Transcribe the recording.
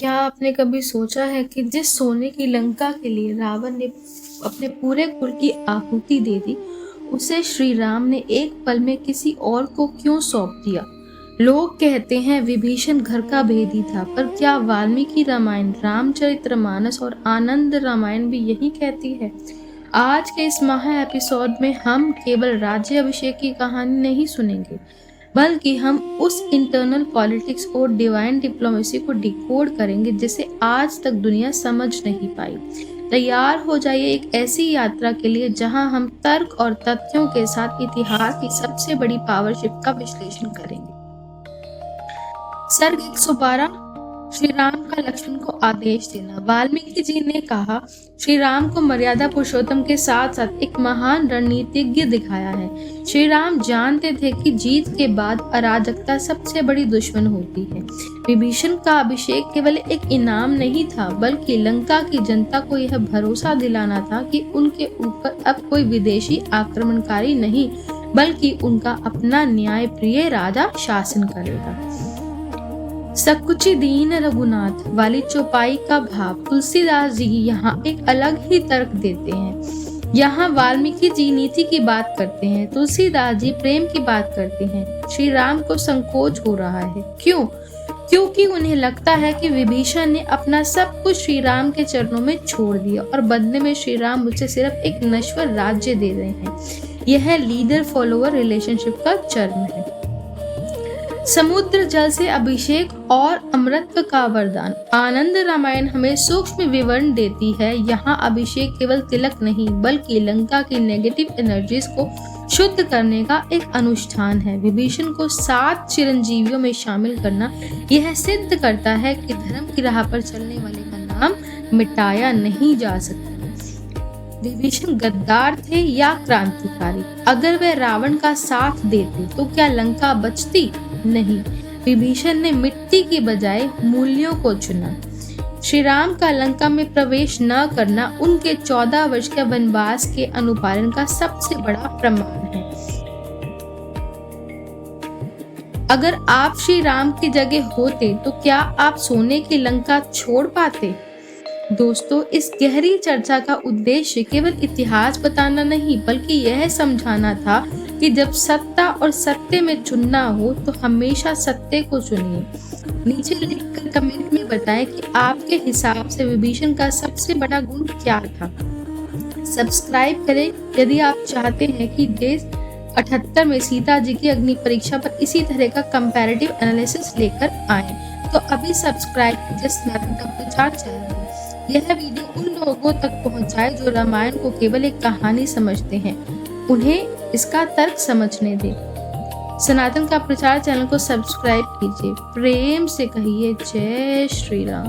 क्या आपने कभी सोचा है कि जिस सोने की लंका के लिए रावण ने अपने पूरे कुल की आहुति दे दी, उसे श्री राम ने एक पल में किसी और को क्यों सौंप दिया? लोग कहते हैं विभीषण घर का भेदी था, पर क्या वाल्मीकि रामायण, रामचरितमानस और आनंद रामायण भी यही कहती है? आज के इस महा एपिसोड में हम केवल राज्य अभिषेक की कहानी नहीं सुनेंगे, बल्कि हम उस इंटरनल पॉलिटिक्स और डिवाइन डिप्लोमेसी को डिकोड करेंगे जिसे आज तक दुनिया समझ नहीं पाई। तैयार हो जाइए एक ऐसी यात्रा के लिए जहां हम तर्क और तथ्यों के साथ इतिहास की सबसे बड़ी पावरशिप का विश्लेषण करेंगे। सर्ग 112, श्री राम का लक्ष्मण को आदेश देना। वाल्मीकि जी ने कहा, श्री राम को मर्यादा पुरुषोत्तम के साथ साथ एक महान रणनीतिज्ञ दिखाया है। श्री राम जानते थे कि जीत के बाद अराजकता सबसे बड़ी दुश्मन होती है। विभीषण का अभिषेक केवल एक इनाम नहीं था, बल्कि लंका की जनता को यह भरोसा दिलाना था कि उनके ऊपर अब कोई विदेशी आक्रमणकारी नहीं, बल्कि उनका अपना न्यायप्रिय राजा शासन करेगा। सकुचि दीन रघुनाथ वाली चौपाई का भाव तुलसीदास जी यहाँ एक अलग ही तर्क देते हैं। यहाँ वाल्मीकि जी नीति की बात करते हैं, तुलसीदास जी प्रेम की बात करते हैं। श्री राम को संकोच हो रहा है, क्यों? क्योंकि उन्हें लगता है कि विभीषण ने अपना सब कुछ श्री राम के चरणों में छोड़ दिया और बदले में श्री राम मुझसे सिर्फ एक नश्वर राज्य दे रहे हैं। यह लीडर फॉलोअर रिलेशनशिप का चरम है। समुद्र जल से अभिषेक और अमृत का वरदान। आनंद रामायण हमें सूक्ष्म विवरण देती है। यहाँ अभिषेक केवल तिलक नहीं, बल्कि लंका की नेगेटिव एनर्जीज को शुद्ध करने का एक अनुष्ठान है। विभीषण को 7 चिरंजीवियों में शामिल करना यह सिद्ध करता है कि धर्म की राह पर चलने वाले का नाम मिटाया नहीं जा सकता। विभीषण गद्दार थे या क्रांतिकारी? अगर वे रावण का साथ देते तो क्या लंका बचती? नहीं, विभीषण ने मिट्टी की बजाय मूल्यों को चुना। श्री राम का लंका में प्रवेश न करना उनके 14 वर्ष के वनवास के अनुपालन का सबसे बड़ा प्रमाण है। अगर आप श्री राम की जगह होते तो क्या आप सोने की लंका छोड़ पाते? दोस्तों, इस गहरी चर्चा का उद्देश्य केवल इतिहास बताना नहीं, बल्कि यह समझाना था कि जब सत्ता और सत्य में चुनना हो तो हमेशा सत्य को चुनिए। नीचे लिखकर कमेंट में बताएं कि आपके हिसाब से विभीषण का सबसे बड़ा गुण क्या था। सब्सक्राइब करें यदि आप चाहते हैं कि देश 78 में सीता जी की अग्नि परीक्षा पर इसी तरह का कंपैरेटिव एनालिसिस लेकर आए। तो अभी सब्सक्राइब कीजिए सनातन का प्रचार चैनल। यह वीडियो उन लोगों तक पहुंचाए जो रामायण को केवल एक कहानी समझते हैं, उन्हें इसका तर्क समझने दें। सनातन का प्रचार चैनल को सब्सक्राइब कीजिए। प्रेम से कहिए जय श्री राम।